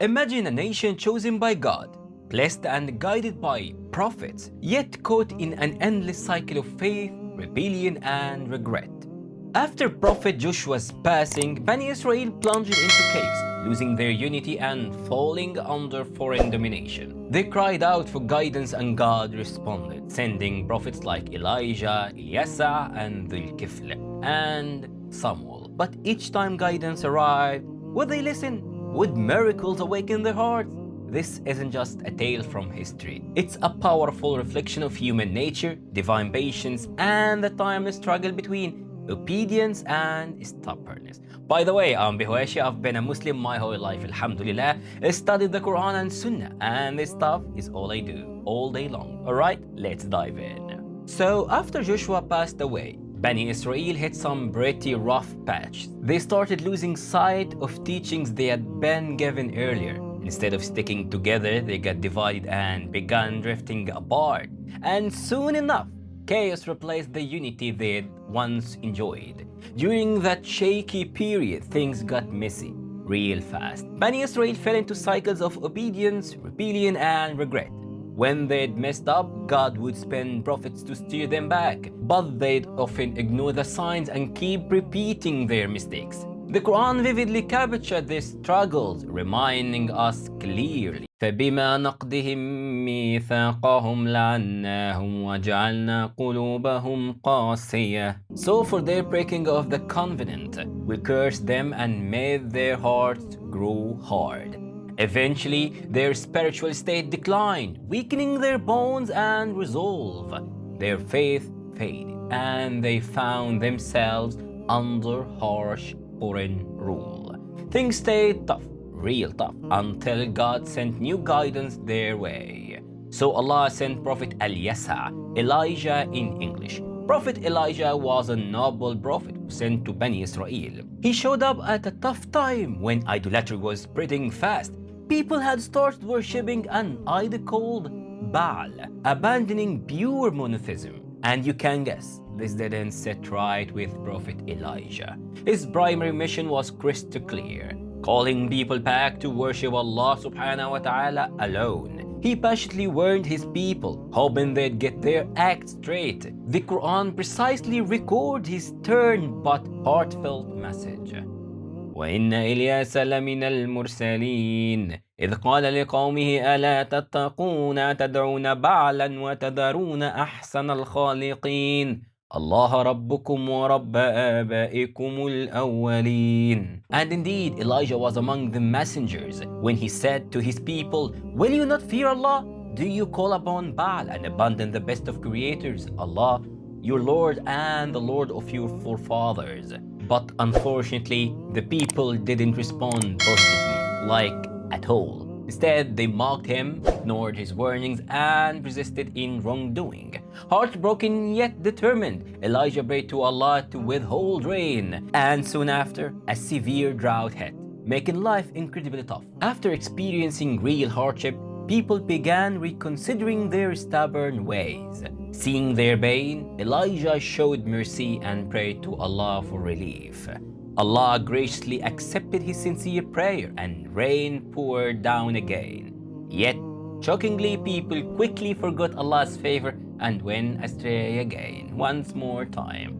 Imagine a nation chosen by God, blessed and guided by prophets, yet caught in an endless cycle of faith, rebellion, and regret. After Prophet Joshua's passing, Bani Israel plunged into chaos, losing their unity and falling under foreign domination. They cried out for guidance and God responded, sending prophets like Elijah, Elasa, and Dhul-Kifl, and Samuel. But each time guidance arrived, would they listen? Would miracles awaken their hearts? This isn't just a tale from history. It's a powerful reflection of human nature, divine patience, and the timeless struggle between obedience and stubbornness. By the way, I'm Bihoeshi. I've been a Muslim my whole life, alhamdulillah. I studied the Quran and Sunnah, and this stuff is all I do, all day long. Alright, let's dive in. So, after Joshua passed away, Bani Israel hit some pretty rough patch. They started losing sight of teachings they had been given earlier. Instead of sticking together, they got divided and began drifting apart. And soon enough, chaos replaced the unity they'd once enjoyed. During that shaky period, things got messy real fast. Bani Israel fell into cycles of obedience, rebellion, and regret. When they'd messed up, God would send prophets to steer them back, but they'd often ignore the signs and keep repeating their mistakes. The Quran vividly captured these struggles, reminding us clearly. فبما نقضهم ميثاقهم لعناهم وجعلنا قلوبهم قاسية. So for their breaking of the covenant, we cursed them and made their hearts grow hard. Eventually, their spiritual state declined, weakening their bones and resolve. Their faith faded, and they found themselves under harsh foreign rule. Things stayed tough, real tough, until God sent new guidance their way. So Allah sent Prophet Elasa, Elijah in English. Prophet Elijah was a noble prophet sent to Bani Israel. He showed up at a tough time when idolatry was spreading fast. People had started worshipping an idol called Baal, abandoning pure monotheism. And you can guess, this didn't sit right with Prophet Elijah. His primary mission was crystal clear, calling people back to worship Allah subhanahu wa ta'ala alone. He passionately warned his people, hoping they'd get their act straight. The Quran precisely records his stern but heartfelt message. وإن إلياس لمن المرسلين إذ قال لقومه ألا تتقون تدعون بعلا وتذرون أحسن الخالقين الله ربكم ورب آبائكم الأولين. And indeed, Elijah was among the messengers when he said to his people, will you not fear Allah? Do you call upon Baal and abandon the best of creators, Allah, your Lord and the Lord of your forefathers? But unfortunately, the people didn't respond positively, like at all. Instead, they mocked him, ignored his warnings, and persisted in wrongdoing. Heartbroken yet determined, Elijah prayed to Allah to withhold rain, and soon after, a severe drought hit, making life incredibly tough. After experiencing real hardship, people began reconsidering their stubborn ways. Seeing their pain, Elijah showed mercy and prayed to Allah for relief. Allah graciously accepted his sincere prayer and rain poured down again. Yet, shockingly, people quickly forgot Allah's favor and went astray again, once more time.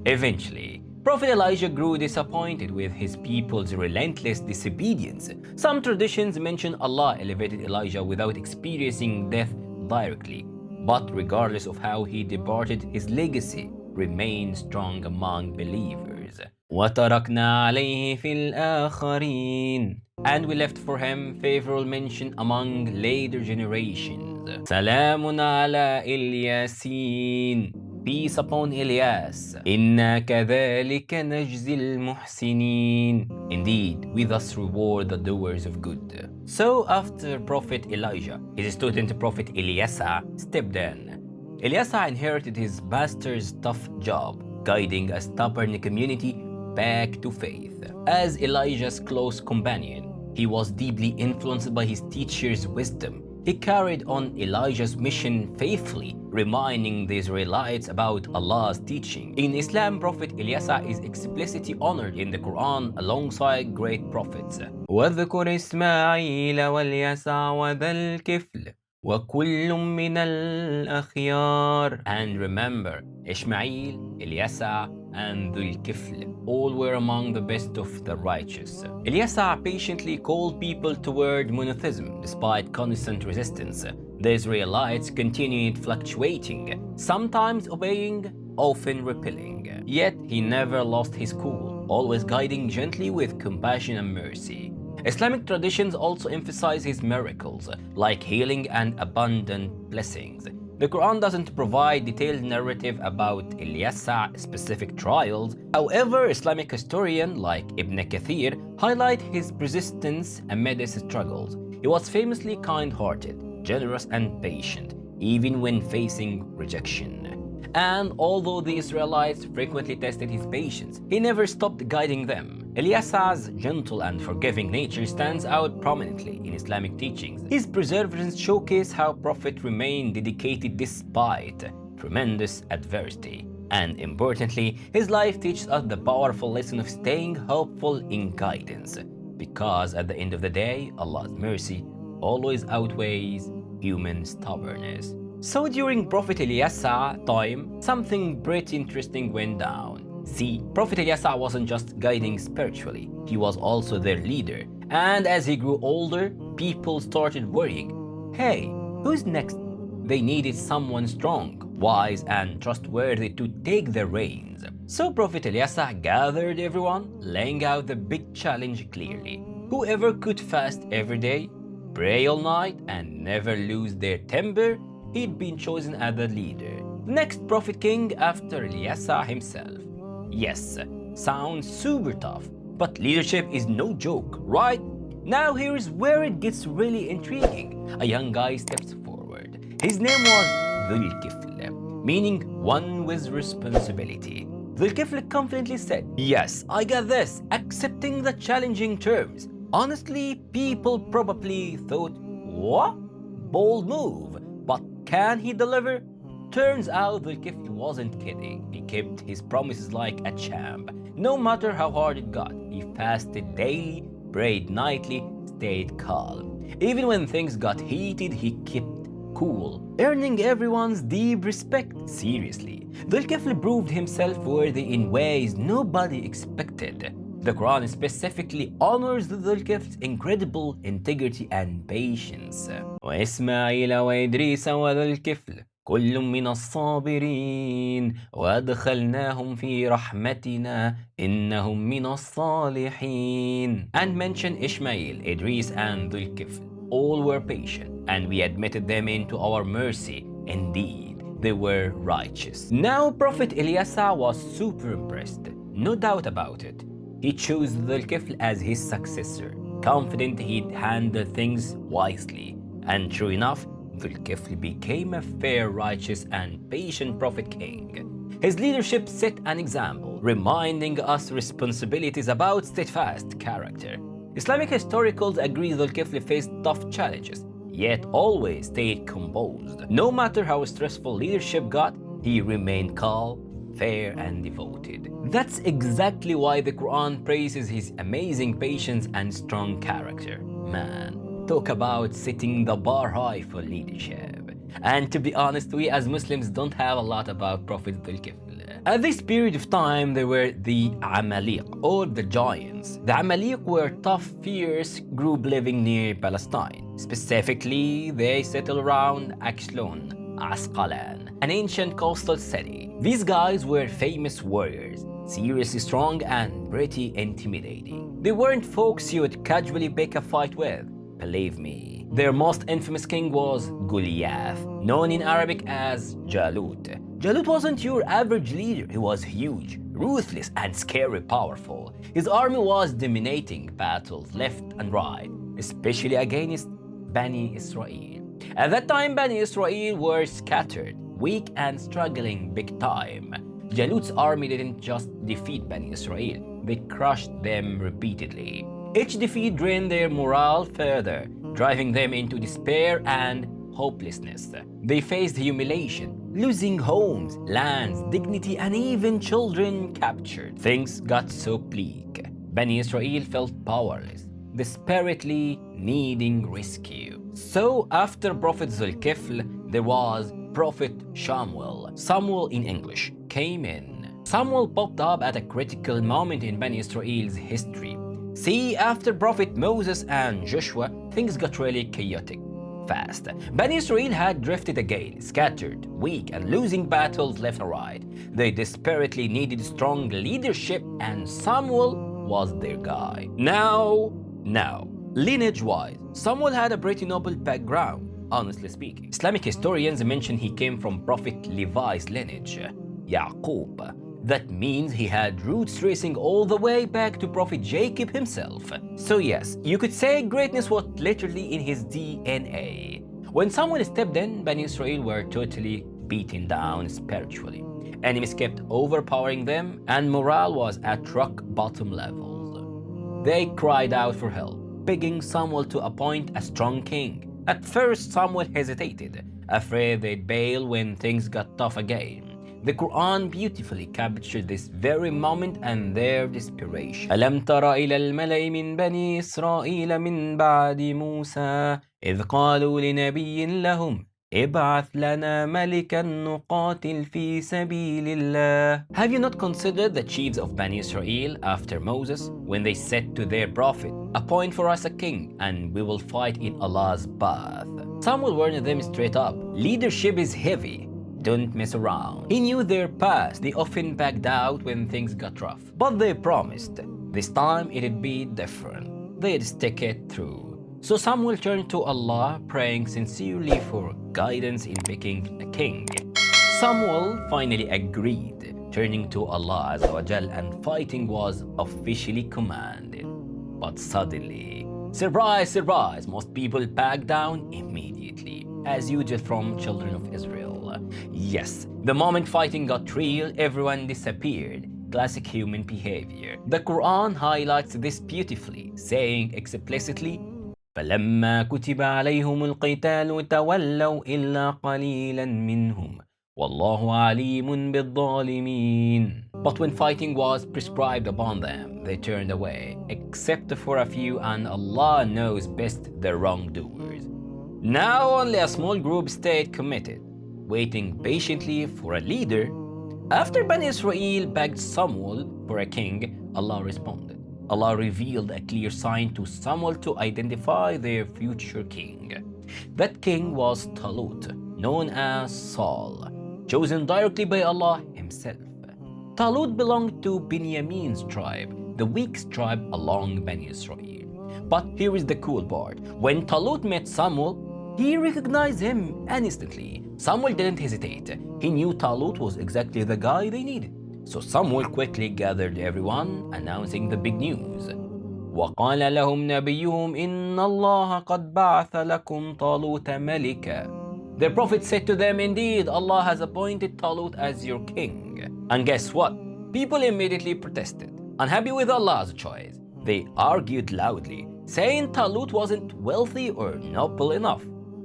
Eventually, Prophet Elijah grew disappointed with his people's relentless disobedience. Some traditions mention Allah elevated Elijah without experiencing death directly. But regardless of how he departed, his legacy remained strong among believers. وَتَرَكْنَا عَلَيْهِ فِي الْآخَرِينَ. And we left for him favorable mention among later generations. سَلَامٌ عَلَى إِلْيَاسِينَ. Peace upon Elias. إِنَّا كَذَلِكَ نَجْزِي الْمُحْسِنِينَ. Indeed, we thus reward the doers of good. So after Prophet Elijah, his student Prophet Elasa stepped in. Elasa inherited his master's tough job, guiding a stubborn community back to faith. As Elijah's close companion, he was deeply influenced by his teacher's wisdom. He carried on Elijah's mission faithfully, reminding the Israelites about Allah's teaching. In Islam, Prophet Elasa is explicitly honored in the Quran alongside great prophets. واذكر إسماعيل واليسع وذا الكفل وكل من الأخيار. And remember, Ishmael, Elasa, and Dhul-Kifl all were among the best of the righteous. Elasa patiently called people toward monotheism despite constant resistance. The Israelites continued fluctuating, sometimes obeying, often repelling. Yet he never lost his cool, always guiding gently with compassion and mercy. Islamic traditions also emphasize his miracles, like healing and abundant blessings. The Quran doesn't provide detailed narrative about Ilyas's specific trials. However, Islamic historians like Ibn Kathir highlight his persistence amid his struggles. He was famously kind-hearted, generous and patient, even when facing rejection. And although the Israelites frequently tested his patience, he never stopped guiding them. Eliesa's gentle and forgiving nature stands out prominently in Islamic teachings. His perseverance showcases how Prophet remained dedicated despite tremendous adversity. And importantly, his life teaches us the powerful lesson of staying hopeful in guidance. Because at the end of the day, Allah's mercy always outweighs human stubbornness. So during Prophet Eliesa's time, something pretty interesting went down. See, Prophet Eliesa wasn't just guiding spiritually, he was also their leader. And as he grew older, people started worrying. Hey, who's next? They needed someone strong, wise and trustworthy to take the reins. So Prophet Eliesa gathered everyone, laying out the big challenge clearly. Whoever could fast every day, pray all night and never lose their temper, he'd been chosen as the leader. Next prophet king after Eliesa himself. Yes, sounds super tough, but leadership is no joke, right? Now here's where it gets really intriguing. A young guy steps forward. His name was Dhul-Kifl, meaning one with responsibility. Dhul-Kifl confidently said, "Yes, I got this," accepting the challenging terms. Honestly, people probably thought, what? Bold move. But can he deliver? Turns out Dhul-Kifl wasn't kidding. He kept his promises like a champ. No matter how hard it got, he fasted daily, prayed nightly, stayed calm. Even when things got heated, he kept cool, earning everyone's deep respect. Seriously, Dhul-Kifl proved himself worthy in ways nobody expected. The Quran specifically honors Dhul-Kifl's incredible integrity and patience. وإسماعيل وإدريس وذا الكفل كل من الصابرين وأدخلناهم في رحمتنا إنهم من الصالحين. And mention Ishmael, Idris and Dhul-Kifl. All were patient and we admitted them into our mercy. Indeed, they were righteous. Now Prophet Eliesa was super impressed, no doubt about it. He chose Dhul-Kifl as his successor, confident he'd handle things wisely. And true enough, Dhul-Kifl became a fair, righteous, and patient prophet king. His leadership set an example, reminding us responsibilities about steadfast character. Islamic historians agree Dhul-Kifl faced tough challenges, yet always stayed composed. No matter how stressful leadership got, he remained calm, fair and devoted. That's exactly why the Quran praises his amazing patience and strong character. Man, talk about setting the bar high for leadership. And to be honest, we as Muslims don't have a lot about Prophet Dhul-Kifl. At this period of time, there were the Amalek, or the giants. The Amalek were tough, fierce group living near Palestine. Specifically, they settled around Ascalon, an ancient coastal city. These guys were famous warriors, seriously strong and pretty intimidating. They weren't folks you would casually pick a fight with, believe me. Their most infamous king was Goliath, known in Arabic as Jalut. Jalut wasn't your average leader. He was huge, ruthless, and scary powerful. His army was dominating battles left and right, especially against Bani Israel. At that time, Bani Israel were scattered, weak and struggling big time. Jalut's army didn't just defeat Bani Israel, they crushed them repeatedly. Each defeat drained their morale further, driving them into despair and hopelessness. They faced humiliation, losing homes, lands, dignity, and even children captured. Things got so bleak. Bani Israel felt powerless. desperately needing rescue. So after Prophet Zulkifl, there was Prophet Samuel in English, came in. Samuel popped up at a critical moment in Bani Israel's history. See, after Prophet Moses and Joshua, things got really chaotic fast. Bani Israel had drifted again, scattered, weak, and losing battles left and right. They desperately needed strong leadership, and Samuel was their guy. Now, lineage-wise, Samuel had a pretty noble background, honestly speaking. Islamic historians mention he came from Prophet Levi's lineage, Yaqub. That means he had roots tracing all the way back to Prophet Jacob himself. So yes, you could say greatness was literally in his DNA. When someone stepped in, Bani Israel were totally beaten down spiritually. Enemies kept overpowering them, and morale was at rock bottom levels. They cried out for help, begging Samuel to appoint a strong king. At first, Samuel hesitated, afraid they'd bail when things got tough again. The Quran beautifully captured this very moment and their desperation. ألم تر إلى الملأ من بني إسرائيل من بعد موسى إذ قالوا لنبي لهم ابعث لنا ملكا نقاتل في سبيل الله. Have you not considered the chiefs of Bani Israel after Moses when they said to their prophet, appoint for us a king and we will fight in Allah's path? Samuel warned them straight up, leadership is heavy. Don't mess around. He knew their past. They often backed out when things got rough. But they promised, this time it'd be different. They'd stick it through. So Samuel turned to Allah, praying sincerely for guidance in picking a king. Samuel finally agreed, turning to Allah Azza wa Jal, and fighting was officially commanded. But suddenly, surprise, surprise, most people backed down immediately, as usual from children of Israel. Yes, the moment fighting got real, everyone disappeared. Classic human behavior. The Quran highlights this beautifully, saying explicitly, فَلَمَّا كُتِبَ عَلَيْهُمُ الْقِتَالُ تَوَلَّوْا إِلَّا قَلِيلًا مِّنْهُمْ وَاللَّهُ عَلِيمٌ بِالظَّالِمِينَ. But when fighting was prescribed upon them, they turned away, except for a few, and Allah knows best their wrongdoers. Now only a small group stayed committed, waiting patiently for a leader. After Bani Israel begged Samuel for a king, Allah responded. Allah revealed a clear sign to Samuel to identify their future king. That king was Jalut, known as Saul, chosen directly by Allah himself. Jalut belonged to Benjamin's tribe, the weakest tribe along Bani Israel. But here is the cool part. When Jalut met Samuel, he recognized him instantly. Samuel didn't hesitate. He knew Jalut was exactly the guy they needed. So Samuel quickly gathered everyone, announcing the big news. وَقَالَ لَهُمْ نَبِيُّهُمْ إِنَّ اللَّهَ قَدْ بَعَثَ لَكُمْ طَالُوتَ مَلِكًا. Their prophet said to them, indeed, Allah has appointed Jalut as your king. And guess what? People immediately protested, unhappy with Allah's choice. They argued loudly, saying Jalut wasn't wealthy or noble enough.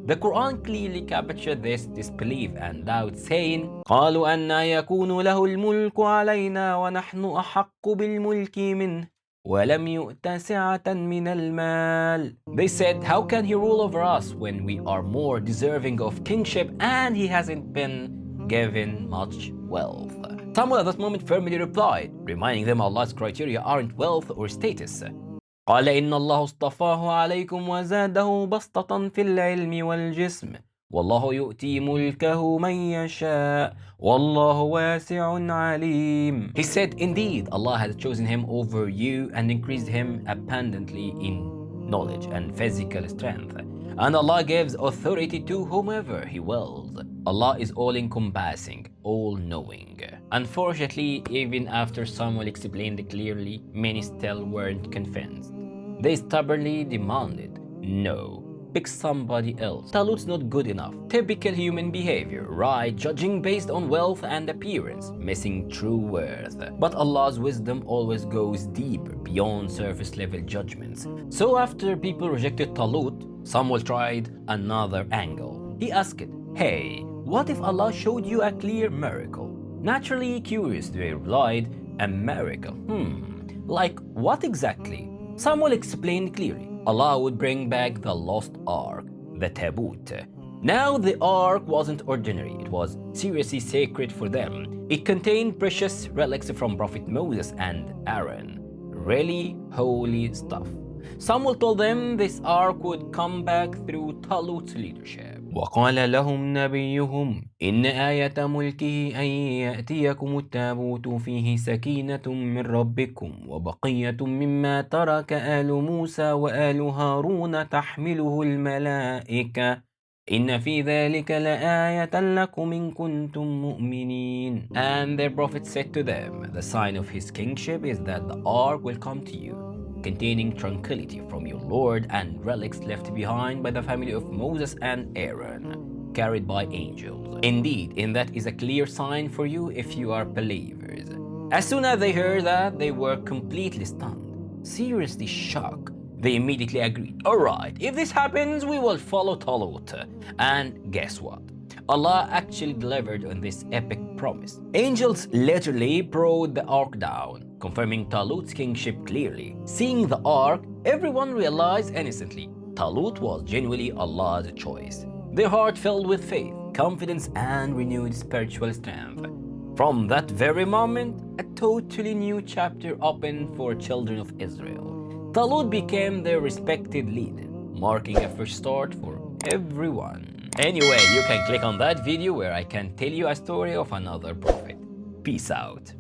The Quran clearly captured this disbelief and doubt, saying, قَالُوا أَنَّا يَكُونُ لَهُ الْمُلْكُ عَلَيْنَا وَنَحْنُ أَحَقُّ بِالْمُلْكِ مِنْهُ وَلَمْ يُؤْتَ سِعَةً مِنَ الْمَالِ. They said, how can he rule over us when we are more deserving of kingship and he hasn't been given much wealth? Samuel at that moment firmly replied, reminding them Allah's criteria aren't wealth or status. قال إن الله اصطفاه عليكم وزاده بسطة في العلم والجسم والله يؤتي ملكه من يشاء والله واسع عليم. He said, indeed, Allah has chosen him over you and increased him abundantly in knowledge and physical strength. And Allah gives authority to whomever He wills. Allah is all-encompassing, all-knowing. Unfortunately, even after Samuel explained clearly, many still weren't convinced. They stubbornly demanded, no, pick somebody else. Talut's not good enough. Typical human behavior, right? Judging based on wealth and appearance, missing true worth. But Allah's wisdom always goes deeper, beyond surface-level judgments. So after people rejected Talut, Samuel tried another angle. He asked, hey, what if Allah showed you a clear miracle? Naturally curious, they replied, a miracle? Like what exactly? Samuel explained clearly, Allah would bring back the lost ark, the Taboot. Now the ark wasn't ordinary, it was seriously sacred for them. It contained precious relics from Prophet Moses and Aaron, really holy stuff. Samuel told them this ark would come back through Talut's leadership. وقال لهم نبيهم إن آية ملكه أن يأتيكم التابوت فيه سكينة من ربكم وبقية مما ترك آل موسى وآل هارون تحمله الملائكة إن في ذلك لآية لكم إن كنتم مؤمنين. And their prophet said to them, the sign of his kingship is that the ark will come to you, containing tranquility from your Lord and relics left behind by the family of Moses and Aaron, carried by angels. Indeed, in that is a clear sign for you if you are believers. As soon as they heard that, they were completely stunned, seriously shocked. They immediately agreed, alright, if this happens, we will follow Talut. And guess what? Allah actually delivered on this epic promise. Angels literally brought the ark down, confirming Talut's kingship clearly. Seeing the ark, everyone realized instantly Talut was genuinely Allah's choice. Their heart filled with faith, confidence, and renewed spiritual strength. From that very moment, a totally new chapter opened for children of Israel. Talut became their respected leader, marking a fresh start for everyone. Anyway, you can click on that video where I can tell you a story of another prophet. Peace out.